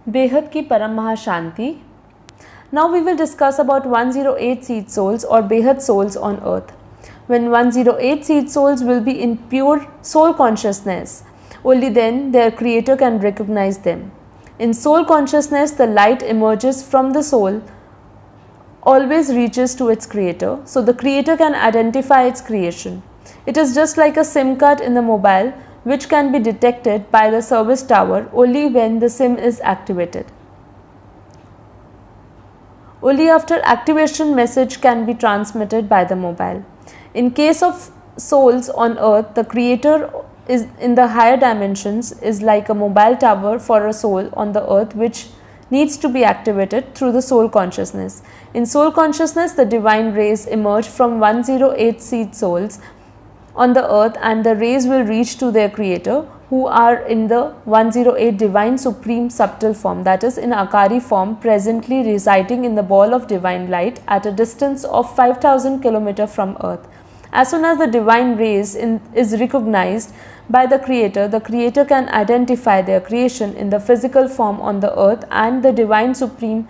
बेहद की परम महाशांति. Now we will discuss about 108 seed souls or Behad souls on earth. When 108 seed souls will be in pure soul consciousness, only then their creator can recognize them. In soul consciousness, the light emerges from the soul, always reaches to its creator, so the creator can identify its creation. It is just like a SIM card in the mobile, which can be detected by the service tower only when the SIM is activated. Only after activation message can be transmitted by the mobile. In case of souls on earth, the creator is in the higher dimensions is like a mobile tower for a soul on the earth, which needs to be activated through the soul consciousness. In soul consciousness, the divine rays emerge from 108 seed souls on the earth, and the rays will reach to their creator, who are in the 108 divine supreme subtle form, that is in Akari form, presently residing in the ball of divine light at a distance of 5000 km from earth. As soon as the divine rays is recognized by the creator can identify their creation in the physical form on the earth, and the divine supreme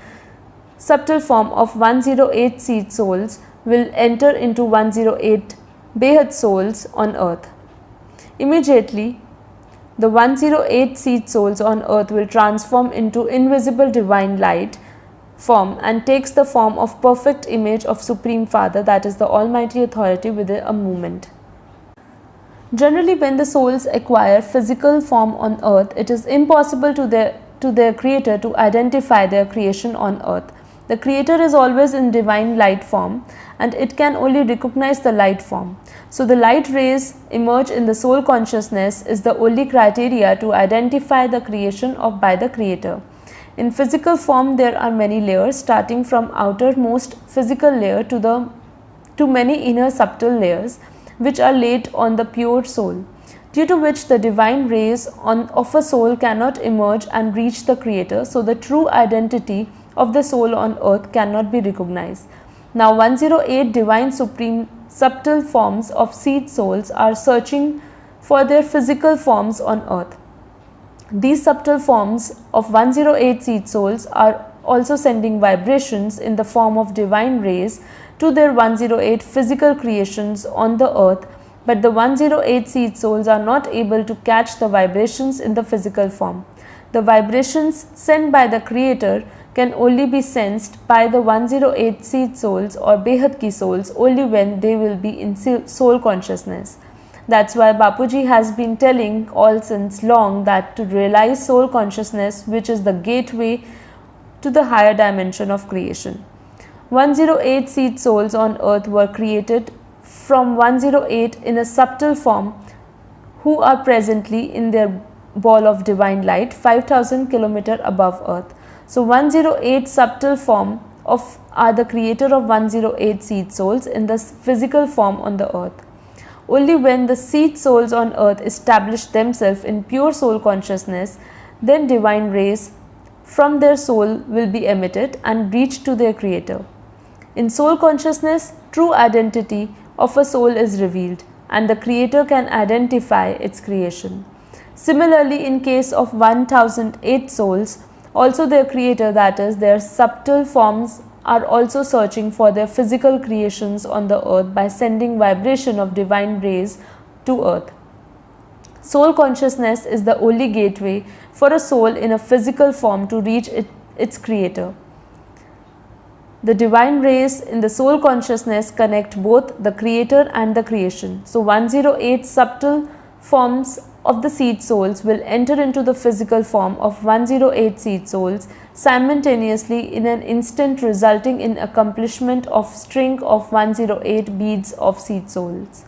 subtle form of 108 seed souls will enter into 108 Behad souls on earth. Immediately, the 108 seed souls on earth will transform into invisible divine light form and takes the form of perfect image of Supreme Father, that is the Almighty Authority, within a moment. Generally, when the souls acquire physical form on earth, it is impossible to their creator to identify their creation on earth. The creator is always in divine light form, and it can only recognize the light form. So the light rays emerge in the soul consciousness is the only criteria to identify the creation by the creator. In physical form, there are many layers, starting from outermost physical layer to many inner subtle layers, which are laid on the pure soul, due to which the divine rays of a soul cannot emerge and reach the creator, so the true identity of the soul on earth cannot be recognized. Now 108 divine supreme subtle forms of seed souls are searching for their physical forms on earth. These subtle forms of 108 seed souls are also sending vibrations in the form of divine rays to their 108 physical creations on the earth, but the 108 seed souls are not able to catch the vibrations in the physical form. The vibrations sent by the creator can only be sensed by the 108 seed souls or Behad ki souls only when they will be in soul consciousness. That's why Bapuji has been telling all since long that to realize soul consciousness, which is the gateway to the higher dimension of creation. 108 seed souls on earth were created from 108 in a subtle form, who are presently in their ball of divine light 5000 km above earth. So 108 subtle form are the creator of 108 seed souls in the physical form on the earth. Only when the seed souls on earth establish themselves in pure soul consciousness, then divine rays from their soul will be emitted and reach to their creator. In soul consciousness, true identity of a soul is revealed, and the creator can identify its creation. Similarly, in case of 1008 souls, also their creator, that is their subtle forms, are also searching for their physical creations on the earth by sending vibration of divine rays to earth. Soul consciousness is the only gateway for a soul in a physical form to reach its creator. The divine rays in the soul consciousness connect both the creator and the creation. So 108 subtle forms of the seed souls will enter into the physical form of 108 seed souls simultaneously in an instant, resulting in accomplishment of string of 108 beads of seed souls.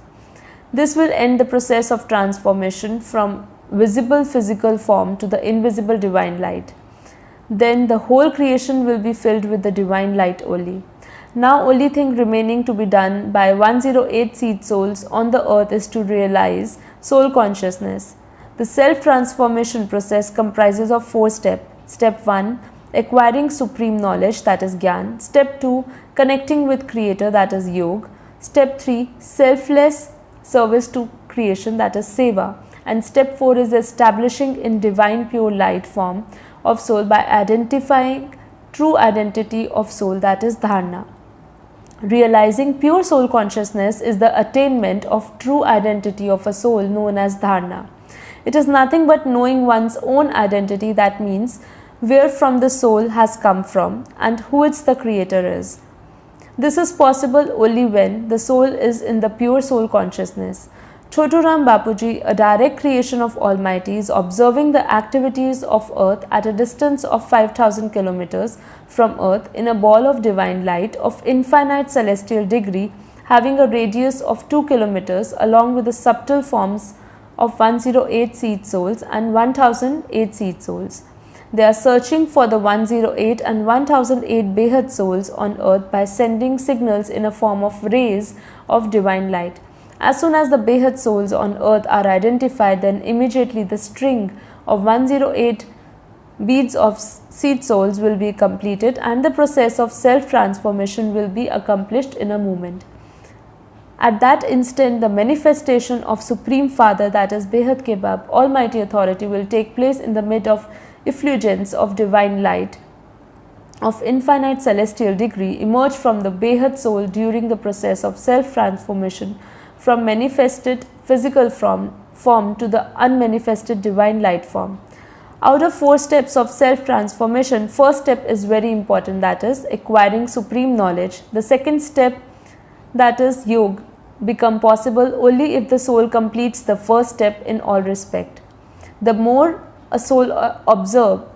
This will end the process of transformation from visible physical form to the invisible divine light. Then the whole creation will be filled with the divine light only. Now only thing remaining to be done by 108 seed souls on the earth is to realize soul consciousness. The self-transformation process comprises of 4 steps. Step 1, acquiring supreme knowledge, that is Gyan. Step 2, connecting with creator, that is Yoga. Step 3, selfless service to creation, that is Seva. and step 4 is establishing in divine pure light form of soul by identifying true identity of soul, that is dharana. Realizing pure soul consciousness is the attainment of true identity of a soul known as dharana. It is nothing but knowing one's own identity, that means where from the soul has come from and who its the creator is. This is possible only when the soul is in the pure soul consciousness. Chotu Ram Bapuji, a direct creation of Almighty, is observing the activities of earth at a distance of 5000 kilometers from earth in a ball of divine light of infinite celestial degree having a radius of 2 kilometers along with the subtle forms of 108 seed souls and 1008 seed souls. They are searching for the 108 and 1008 Behad souls on earth by sending signals in a form of rays of divine light. As soon as the Behad souls on earth are identified, then immediately the string of 108 beads of seed souls will be completed and the process of self-transformation will be accomplished in a moment. At that instant, the manifestation of Supreme Father, that is Behad ke Bab, Almighty Authority, will take place in the mid of effulgence of divine light of infinite celestial degree emerge from the Behad soul during the process of self-transformation from manifested physical form to the unmanifested divine light form. Out of 4 steps of self-transformation, first step is very important, that is acquiring supreme knowledge. The second step, that is yoga, become possible only if the soul completes the first step in all respect. The more a soul absorb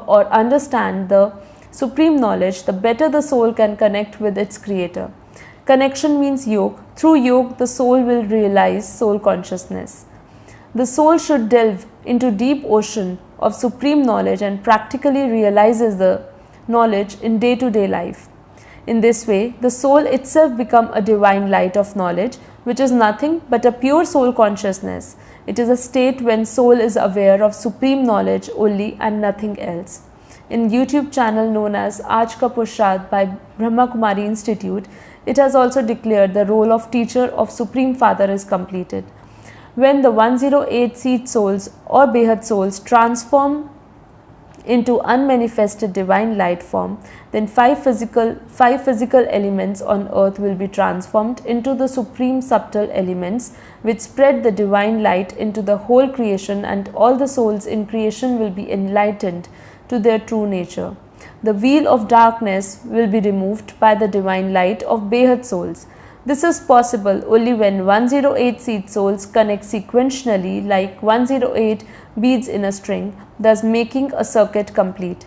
or understand the supreme knowledge, the better the soul can connect with its creator. Connection means yoga. Through yoga, the soul will realize soul consciousness. The soul should delve into deep ocean of supreme knowledge and practically realizes the knowledge in day-to-day life. In this way, the soul itself becomes a divine light of knowledge, which is nothing but a pure soul consciousness. It is a state when soul is aware of supreme knowledge only and nothing else. In YouTube channel known as Aaj Ka Purshad by Brahma Kumari Institute, it has also declared the role of teacher of Supreme Father is completed. When the 108 seed souls or Behad souls transform into unmanifested divine light form, then five physical elements on earth will be transformed into the supreme subtle elements which spread the divine light into the whole creation, and all the souls in creation will be enlightened to their true nature. The veil of darkness will be removed by the divine light of Behad souls. This is possible only when 108 seed souls connect sequentially like 108 beads in a string, thus making a circuit complete.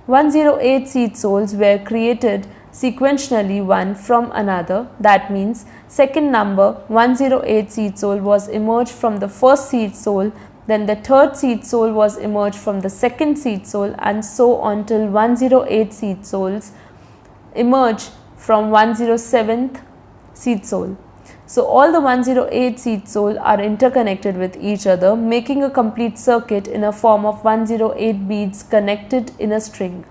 108 seed souls were created sequentially one from another. That means second number 108 seed soul was emerged from the first seed soul, then the third seed soul was emerged from the second seed soul, and so on till 108 seed souls emerge from 107th seed soul. So all the 108 seed soul are interconnected with each other, making a complete circuit in a form of 108 beads connected in a string.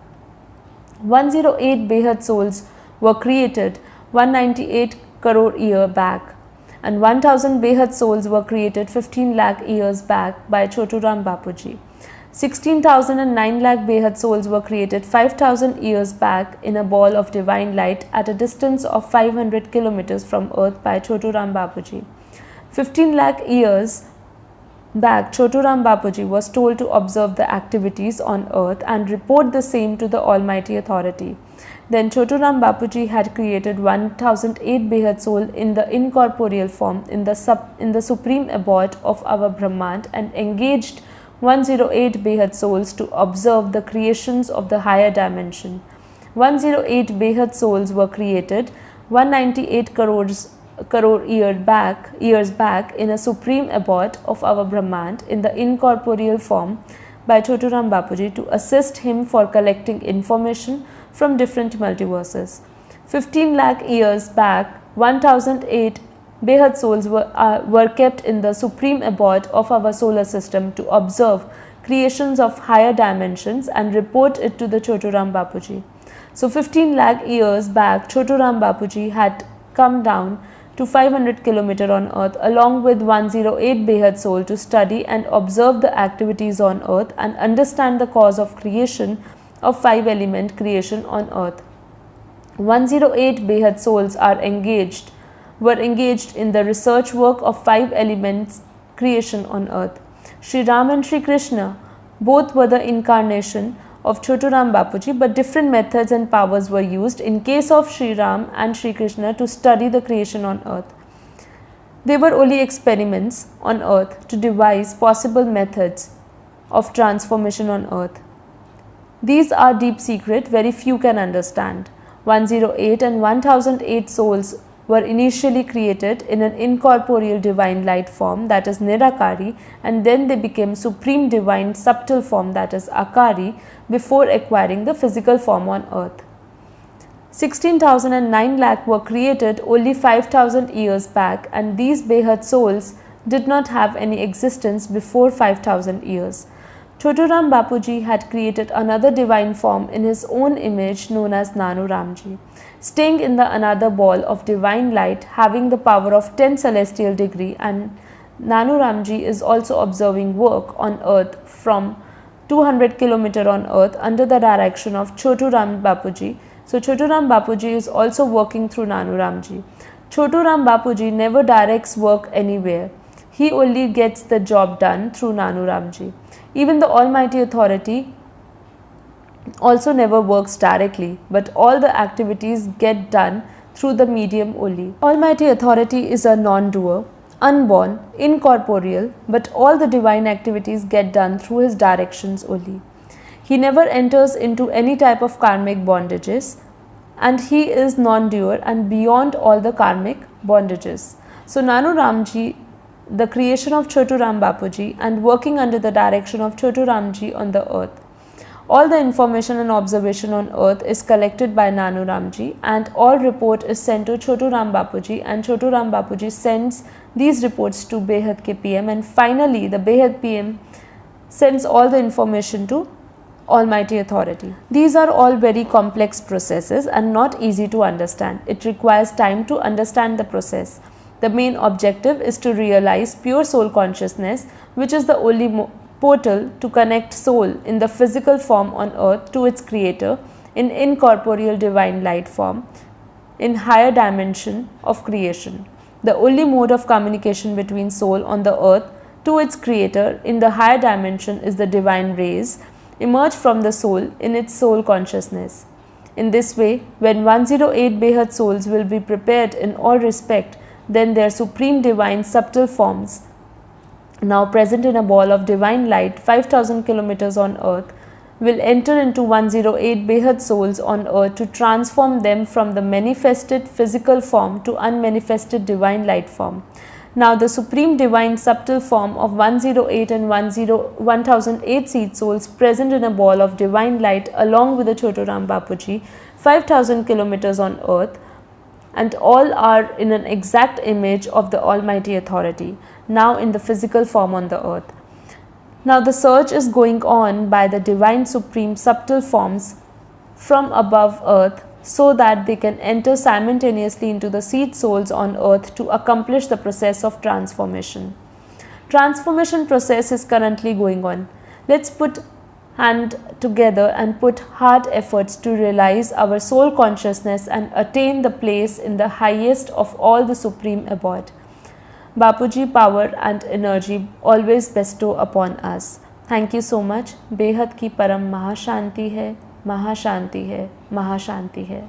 108 Behad souls were created 198 crore years back, and 1000 Behad souls were created 15 lakh years back by Chotu Ram Bapuji. 16,009 lakh Behad souls were created 5000 years back in a ball of divine light at a distance of 500 kilometers from earth by Chotu Ram Bapuji. 15 lakh years back, Chotu Ram Bapuji was told to observe the activities on earth and report the same to the Almighty Authority. Then Chotu Ram Bapuji had created 1008 Behad soul in the incorporeal form in the supreme abode of our Brahmand, and engaged 108 Behad souls to observe the creations of the higher dimension. 108 Behad souls were created 198 crore years back in a supreme abode of our Brahmand in the incorporeal form by Chotu Ram Bapuji to assist him for collecting information from different multiverses. 15 lakh years back, 1008 Behad souls were kept in the supreme abode of our solar system to observe creations of higher dimensions and report it to the Chotu Ram Bapuji. So 15 lakh years back, Chotu Ram Bapuji had come down to 500 km on earth along with 108 Behad soul to study and observe the activities on earth and understand the cause of creation of 5 element creation on earth. 108 Behad souls were engaged in the research work of 5 elements creation on earth. Sri Ram and Sri Krishna both were the incarnation of Chotu Ram Bapuji, but different methods and powers were used in case of Sri Ram and Sri Krishna to study the creation on earth. They were only experiments on earth to devise possible methods of transformation on earth. These are deep secret, very few can understand. 108 and 1008 souls were initially created in an incorporeal divine light form, that is Nirakari, and then they became supreme divine subtle form, that is Akari, before acquiring the physical form on earth. 16,009 lakh were created only 5,000 years back, and these Behad souls did not have any existence before 5,000 years. Chotu Ram Bapuji had created another divine form in his own image known as Nanu Ramji, staying in the another ball of divine light having the power of 10 celestial degree, and Nanu Ramji is also observing work on earth from 200 km on earth under the direction of Chotu Ram Bapuji. So Chotu Ram Bapuji is also working through Nanu Ramji. Chotu Ram Bapuji never directs work anywhere. He only gets the job done through Nanu Ramji. Even the Almighty Authority also never works directly, but all the activities get done through the medium only. Almighty Authority is a non-doer, unborn, incorporeal, but all the divine activities get done through his directions only. He never enters into any type of karmic bondages, and he is non-doer and beyond all the karmic bondages. So Nanu Ramji, the creation of Chotu Ram Bapuji, and working under the direction of Chotu Ramji on the earth. All the information and observation on earth is collected by Nanu Ramji, and all report is sent to Chotu Ram Bapuji, and Chotu Ram Bapuji sends these reports to Behad ke PM, and finally the Behad PM sends all the information to Almighty Authority. These are all very complex processes and not easy to understand. It requires time to understand the process. The main objective is to realize pure soul consciousness, which is the only portal to connect soul in the physical form on earth to its creator in incorporeal divine light form in higher dimension of creation. The only mode of communication between soul on the earth to its creator in the higher dimension is the divine rays emerge from the soul in its soul consciousness. In this way, when 108 Behad souls will be prepared in all respect, then their supreme divine subtle forms, now present in a ball of divine light 5,000 km on earth, will enter into 108 Behad souls on earth to transform them from the manifested physical form to unmanifested divine light form. Now the supreme divine subtle form of 108 and 1008 seed souls present in a ball of divine light along with the Chotu Ram Bapuji 5,000 km on earth, and all are in an exact image of the Almighty Authority, now in the physical form on the earth. Now the search is going on by the divine supreme subtle forms from above earth, so that they can enter simultaneously into the seed souls on earth to accomplish the process of transformation. Transformation process is currently going on. Let's put hand together and put hard efforts to realize our soul consciousness and attain the place in the highest of all the supreme abode. Bapuji power and energy always bestow upon us. Thank you so much. बेहद की परम महाशांति है, महाशांति है, महाशांति है.